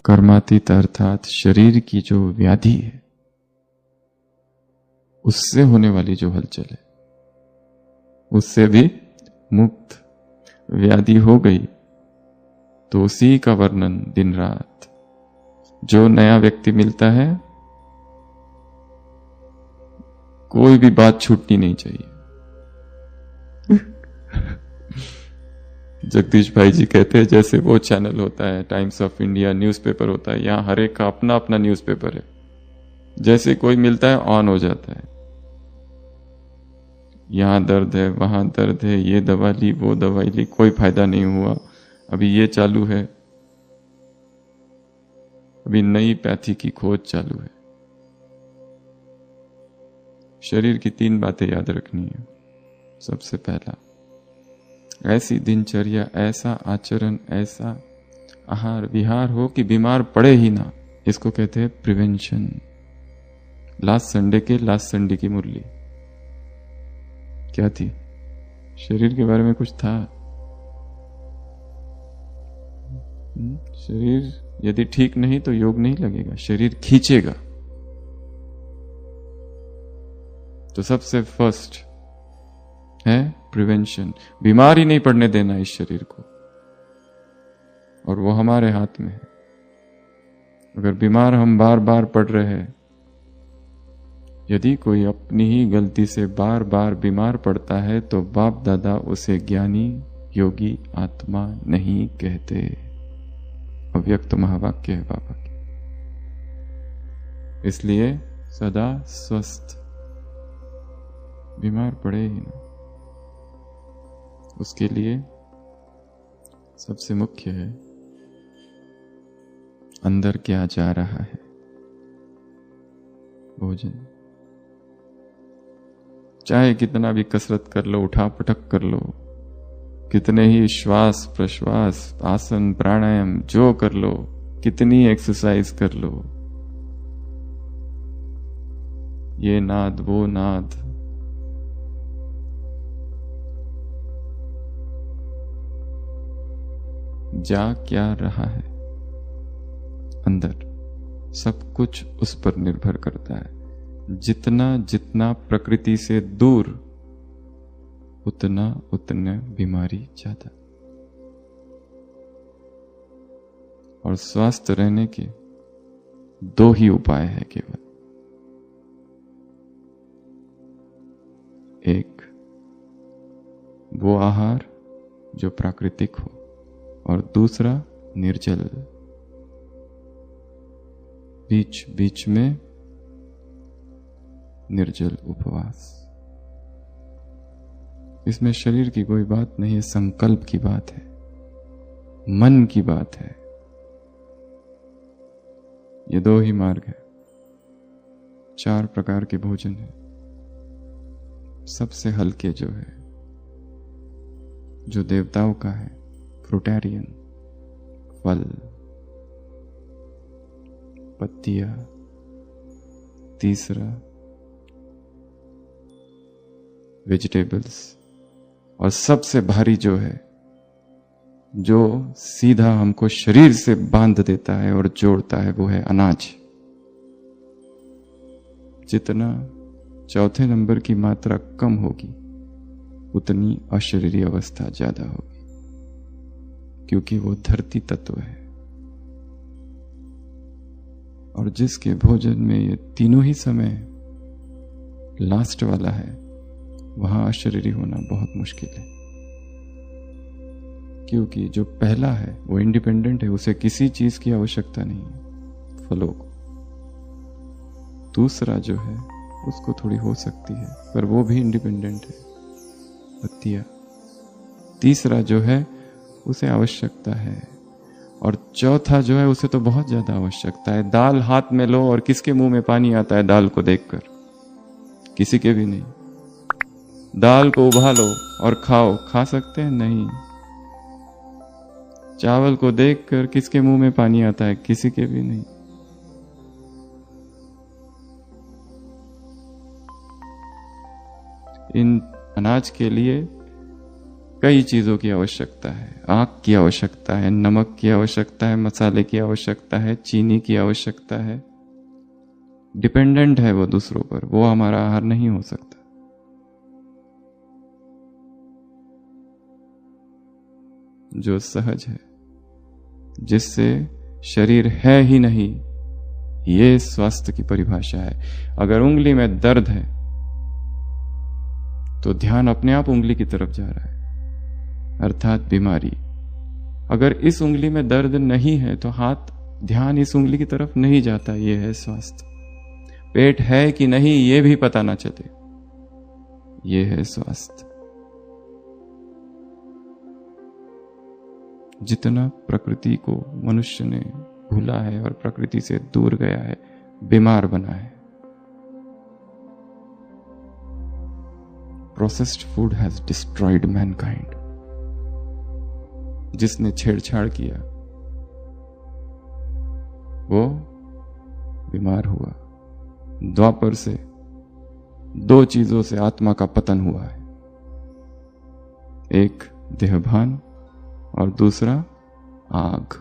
कर्मातीत अर्थात शरीर की जो व्याधि है, उससे होने वाली जो हलचल है, उससे भी मुक्त। व्याधि हो गई तो उसी का वर्णन दिन रात। जो नया व्यक्ति मिलता है, कोई भी बात छूटनी नहीं चाहिए। जगदीश भाई जी कहते हैं जैसे वो चैनल होता है टाइम्स ऑफ इंडिया, न्यूज़पेपर होता है, यहां हर एक का अपना अपना न्यूज़पेपर है। जैसे कोई मिलता है ऑन हो जाता है, यहां दर्द है, वहां दर्द है, ये दवा ली, वो दवाई ली, कोई फायदा नहीं हुआ, अभी ये चालू है, अभी नई पैथी की खोज चालू है। शरीर की 3 बातें याद रखनी है। सबसे पहला, ऐसी दिनचर्या, ऐसा आचरण, ऐसा आहार विहार हो कि बीमार पड़े ही ना। इसको कहते हैं प्रिवेंशन। लास्ट संडे की मुरली क्या थी? शरीर के बारे में कुछ था। शरीर यदि ठीक नहीं तो योग नहीं लगेगा, शरीर खींचेगा। तो सबसे फर्स्ट है प्रिवेंशन। बीमार ही नहीं पड़ने देना इस शरीर को, और वो हमारे हाथ में है। अगर बीमार हम बार बार पड़ रहे हैं, यदि कोई अपनी ही गलती से बार बार बीमार पड़ता है तो बाप दादा उसे ज्ञानी योगी आत्मा नहीं कहते। अव्यक्त महावाक्य है बाबा की। इसलिए सदा स्वस्थ, बीमार पड़े ही ना। उसके लिए सबसे मुख्य है अंदर क्या जा रहा है। भोजन, चाहे कितना भी कसरत कर लो, उठा पटक कर लो, कितने ही श्वास प्रश्वास, आसन प्राणायाम जो कर लो, कितनी एक्सरसाइज कर लो, ये नाद वो नाद, जा क्या रहा है अंदर, सब कुछ उस पर निर्भर करता है। जितना जितना प्रकृति से दूर, उतना उतना बीमारी ज्यादा। और स्वस्थ रहने के 2 ही उपाय है केवल। एक, वो आहार जो प्राकृतिक हो, और दूसरा निर्जल, बीच बीच में निर्जल उपवास। इसमें शरीर की कोई बात नहीं है, संकल्प की बात है, मन की बात है। ये 2 ही मार्ग है। 4 प्रकार के भोजन है। सबसे हल्के जो है, जो देवताओं का है, फ्रूटेरियन, फल, पत्तियां। तीसरा वेजिटेबल्स। और सबसे भारी जो है, जो सीधा हमको शरीर से बांध देता है और जोड़ता है, वो है अनाज। जितना चौथे नंबर की मात्रा कम होगी, उतनी अशरीरी अवस्था ज्यादा होगी, क्योंकि वो धरती तत्व है। और जिसके भोजन में ये तीनों ही समय लास्ट वाला है, वहां अशरीरी होना बहुत मुश्किल है। क्योंकि जो पहला है वो इंडिपेंडेंट है, उसे किसी चीज की आवश्यकता नहीं है, फलों को। दूसरा जो है उसको थोड़ी हो सकती है, पर वो भी इंडिपेंडेंट है, पत्तियां। तीसरा जो है उसे आवश्यकता है, और चौथा जो है उसे तो बहुत ज्यादा आवश्यकता है। दाल हाथ में लो और किसके मुंह में पानी आता है दाल को देखकर? किसी के भी नहीं। दाल को उबालो और खाओ, खा सकते हैं? नहीं। चावल को देखकर किसके मुंह में पानी आता है? किसी के भी नहीं। इन अनाज के लिए कई चीजों की आवश्यकता है। आग की आवश्यकता है, नमक की आवश्यकता है, मसाले की आवश्यकता है, चीनी की आवश्यकता है। डिपेंडेंट है वो दूसरों पर, वो हमारा आहार नहीं हो सकता। जो सहज है, जिससे शरीर है ही नहीं, ये स्वास्थ्य की परिभाषा है। अगर उंगली में दर्द है तो ध्यान अपने आप उंगली की तरफ जा रहा है, अर्थात बीमारी। अगर इस उंगली में दर्द नहीं है तो ध्यान इस उंगली की तरफ नहीं जाता, ये है स्वास्थ्य। पेट है कि नहीं ये भी पता ना चले, ये है स्वास्थ्य। जितना प्रकृति को मनुष्य ने भूला है और प्रकृति से दूर गया है, बीमार बना है। Processed food has destroyed Mankind. जिसने छेड़छाड़ किया वो बीमार हुआ। द्वापर से दो चीजों से आत्मा का पतन हुआ है, एक देहभान और दूसरा आग।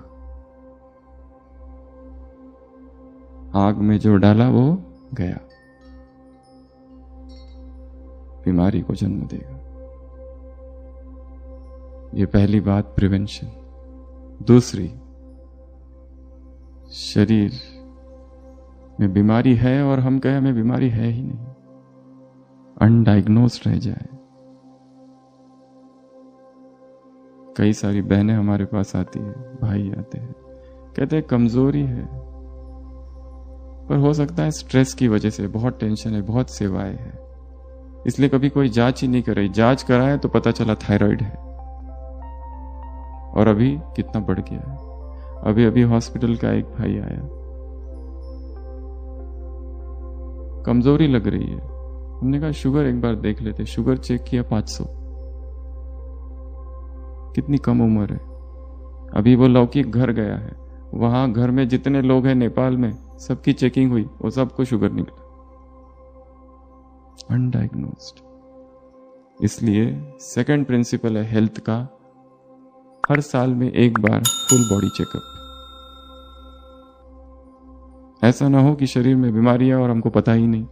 आग में जो डाला वो गया, बीमारी को जन्म देगा। ये पहली बात, प्रिवेंशन। दूसरी, शरीर में बीमारी है और हम कहें हमें बीमारी है ही नहीं, अनडायग्नोस्ड रह जाए। कई सारी बहनें हमारे पास आती है, भाई आते हैं, कहते हैं कमजोरी है, पर हो सकता है स्ट्रेस की वजह से, बहुत टेंशन है, बहुत सेवाएं है, इसलिए कभी कोई जांच ही नहीं कराई। जांच कराए तो पता चला थायराइड है, और अभी कितना बढ़ गया है। अभी अभी हॉस्पिटल का एक भाई आया, कमजोरी लग रही है। हमने कहा शुगर एक बार देख लेते। शुगर चेक किया 500। कितनी कम उम्र है। अभी वो लौकिक घर गया है, वहां घर में जितने लोग हैं नेपाल में, सबकी चेकिंग हुई, वो सबको शुगर निकला, अनडायग्नोस्ड। इसलिए सेकंड प्रिंसिपल है हेल्थ का, हर साल में एक बार फुल बॉडी चेकअप। ऐसा ना हो कि शरीर में बीमारी है और हमको पता ही नहीं,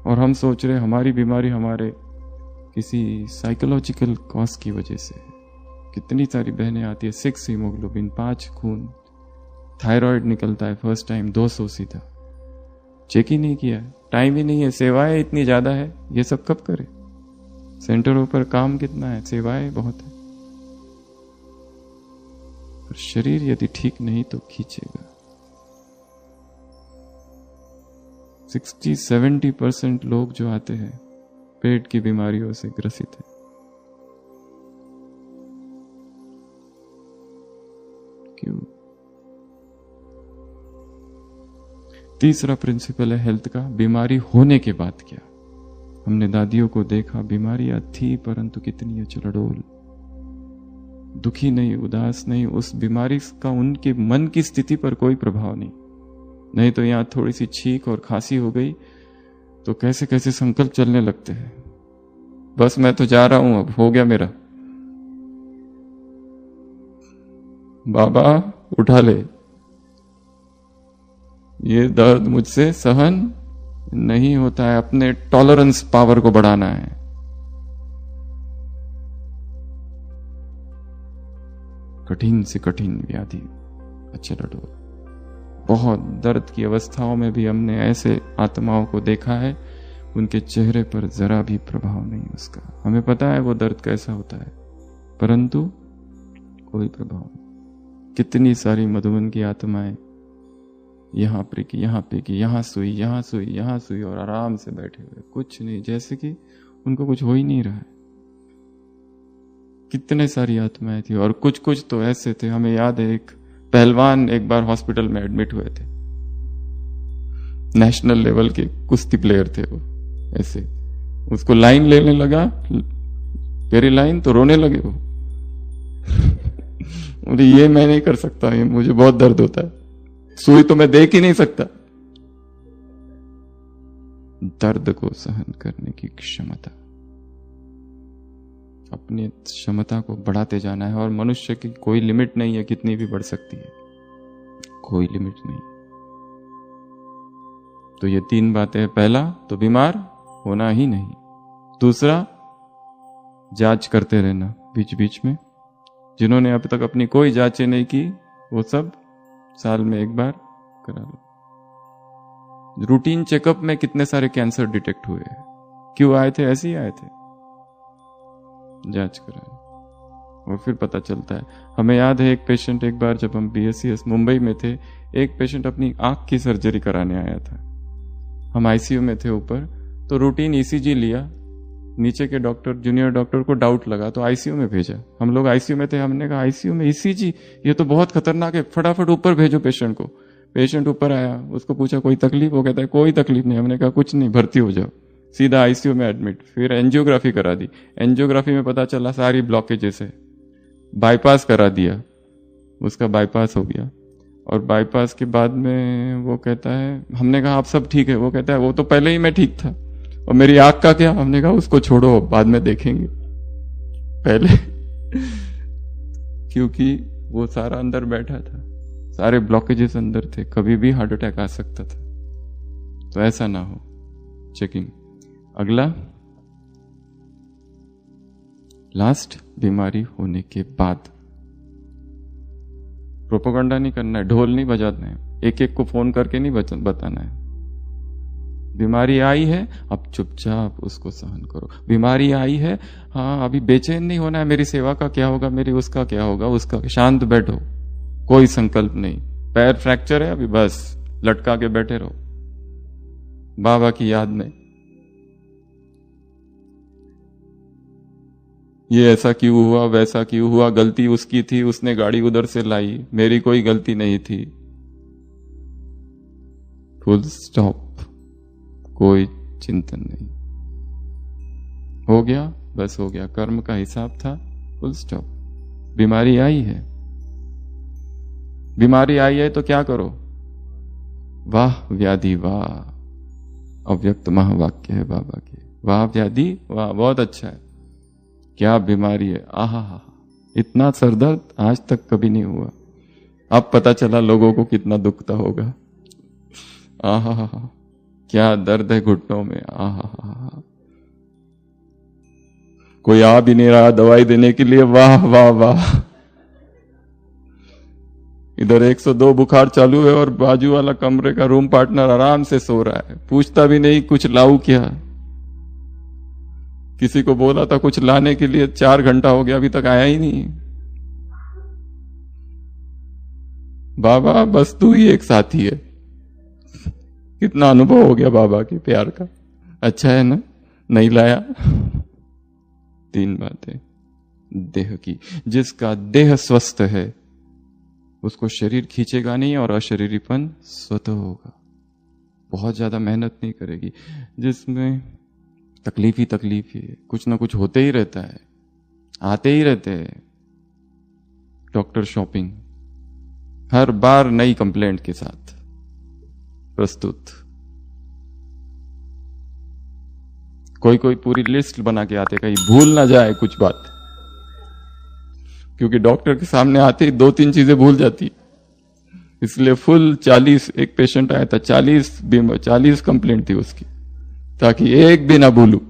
और हम सोच रहे हमारी बीमारी हमारे किसी साइकोलॉजिकल कॉज की वजह से। कितनी सारी बहनें आती है, 6 हीमोग्लोबिन, 5 खून, थायराइड निकलता है फर्स्ट टाइम 200 सीधा, चेक ही नहीं किया, टाइम ही नहीं है, सेवाएं इतनी ज्यादा है, ये सब कब करे। सेंटरों पर काम कितना है, सेवाएं बहुत है, पर शरीर यदि ठीक नहीं तो खींचेगा। 60-70% लोग जो आते हैं पेट की बीमारियों से ग्रसित है। क्यों? तीसरा प्रिंसिपल है हेल्थ का, बीमारी होने के बाद क्या। हमने दादियों को देखा, बीमारियां थी परंतु कितनी अचलडोल, दुखी नहीं, उदास नहीं, उस बीमारी का उनके मन की स्थिति पर कोई प्रभाव नहीं तो यहां थोड़ी सी छींक और खांसी हो गई तो कैसे कैसे संकल्प चलने लगते हैं, बस मैं तो जा रहा हूं, अब हो गया मेरा, बाबा उठा ले, ये दर्द मुझसे सहन नहीं होता है, अपने टॉलरेंस पावर को बढ़ाना है। कठिन से कठिन व्याधि, अच्छे लड़ो। बहुत दर्द की अवस्थाओं में भी हमने ऐसे आत्माओं को देखा है, उनके चेहरे पर जरा भी प्रभाव नहीं उसका। हमें पता है वो दर्द कैसा होता है, परंतु कोई प्रभाव नहीं। कितनी सारी मधुबन की आत्माएं यहां प्रिकी, यहां प्रिकी, यहां सुई, यहां सुई, यहां सुई, और आराम से बैठे हुए, कुछ नहीं, जैसे कि उनको कुछ हो ही नहीं रहा है। कितने सारी आत्माएं थी, और कुछ कुछ तो ऐसे थे, हमें याद है एक पहलवान एक बार हॉस्पिटल में एडमिट हुए थे, नेशनल लेवल के कुश्ती प्लेयर थे वो, ऐसे उसको लाइन लेने लगा, मेरी लाइन, तो रोने लगे वो। मुझे ये मैं नहीं कर सकता, ये मुझे बहुत दर्द होता है, सुई तो मैं देख ही नहीं सकता। दर्द को सहन करने की क्षमता, अपनी क्षमता को बढ़ाते जाना है। और मनुष्य की कोई लिमिट नहीं है, कितनी भी बढ़ सकती है, कोई लिमिट नहीं। तो ये 3 बातें। पहला तो बीमार होना ही नहीं, दूसरा जांच करते रहना बीच बीच में। जिन्होंने अब तक अपनी कोई जांचें नहीं की वो सब साल में एक बार करा लो। रूटीन चेकअप में कितने सारे कैंसर डिटेक्ट हुए हैं, क्यों आए थे? ऐसे ही आए थे, जांच कराए और फिर पता चलता है। हमें याद है एक पेशेंट, एक बार जब हम BSCS मुंबई में थे, एक पेशेंट अपनी आंख की सर्जरी कराने आया था। हम ICU में थे ऊपर, तो रूटीन ECG लिया। नीचे के डॉक्टर, जूनियर डॉक्टर को डाउट लगा तो ICU में भेजा। हम लोग ICU में थे, हमने कहा ICU में ECG, ये तो बहुत खतरनाक है, फटाफट ऊपर भेजो पेशेंट को। पेशेंट ऊपर आया, उसको पूछा कोई तकलीफ? वो कहता है कोई तकलीफ नहीं। हमने कहा कुछ नहीं, भर्ती हो जाओ। सीधा ICU में एडमिट। फिर एंजियोग्राफी करा दी। एंजियोग्राफी में पता चला सारी ब्लॉकेजेस है। बाईपास करा दिया, उसका बाईपास हो गया। और बाईपास के बाद में वो कहता है, हमने कहा आप सब ठीक है? वो कहता है वो तो पहले ही मैं ठीक था, और मेरी आंख का क्या? हमने कहा उसको छोड़ो, बाद में देखेंगे, पहले क्योंकि वो सारा अंदर बैठा था, सारे ब्लॉकेजेस अंदर थे, कभी भी हार्ट अटैक आ सकता था। तो ऐसा ना हो, चेकिंग। अगला, लास्ट, बीमारी होने के बाद प्रोपेगेंडा नहीं करना है, ढोल नहीं बजाना है, एक एक को फोन करके नहीं बताना है। बीमारी आई है, अब चुपचाप उसको सहन करो। बीमारी आई है, हाँ अभी बेचैन नहीं होना है, मेरी सेवा का क्या होगा, मेरी उसका क्या होगा, उसका। शांत बैठो, कोई संकल्प नहीं। पैर फ्रैक्चर है अभी, बस लटका के बैठे रहो बाबा की याद में। ये ऐसा क्यों हुआ, वैसा क्यों हुआ, गलती उसकी थी, उसने गाड़ी उधर से लाई, मेरी कोई गलती नहीं थी। फुल स्टॉप, कोई चिंतन नहीं। हो गया, बस हो गया, कर्म का हिसाब था, फुल स्टॉप। बीमारी आई है, बीमारी आई है तो क्या करो? वाह व्याधि वाह, अव्यक्त महावाक्य है बाबा के। वाह व्याधि वाह, बहुत अच्छा है। क्या बीमारी है, आहा हा, इतना सरदर्द आज तक कभी नहीं हुआ। अब पता चला लोगों को कितना दुखता होगा। आहा हा, क्या दर्द है घुटनों में, आहा हा। कोई आ भी नहीं रहा दवाई देने के लिए, वाह वाह वाह। इधर 102 बुखार चालू है और बाजू वाला कमरे का रूम पार्टनर आराम से सो रहा है, पूछता भी नहीं कुछ लाऊं क्या। किसी को बोला था कुछ लाने के लिए, 4 घंटा हो गया अभी तक आया ही नहीं। बाबा बस तू ही एक साथी है। कितना अनुभव हो गया बाबा के प्यार का, अच्छा है ना, नहीं लाया। 3 बातें देह की। जिसका देह स्वस्थ है उसको शरीर खींचेगा नहीं और अशरीरीपन स्वतः होगा। बहुत ज्यादा मेहनत नहीं करेगी। जिसमें तकलीफ ही कुछ ना कुछ होते ही रहता है, आते ही रहते हैं। डॉक्टर शॉपिंग, हर बार नई कंप्लेंट के साथ प्रस्तुत। कोई कोई पूरी लिस्ट बना के आते, कहीं भूल ना जाए कुछ बात, क्योंकि डॉक्टर के सामने आते ही 2-3 चीजें भूल जाती। इसलिए फुल 40, एक पेशेंट आया था, 40 कंप्लेंट थी उसकी, ताकि एक भी ना भूलू।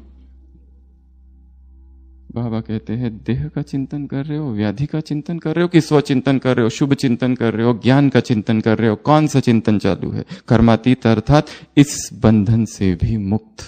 बाबा कहते हैं देह का चिंतन कर रहे हो, व्याधि का चिंतन कर रहे हो कि स्व चिंतन कर रहे हो, शुभ चिंतन कर रहे हो, ज्ञान का चिंतन कर रहे हो, कौन सा चिंतन चालू है? कर्मातीत अर्थात इस बंधन से भी मुक्त।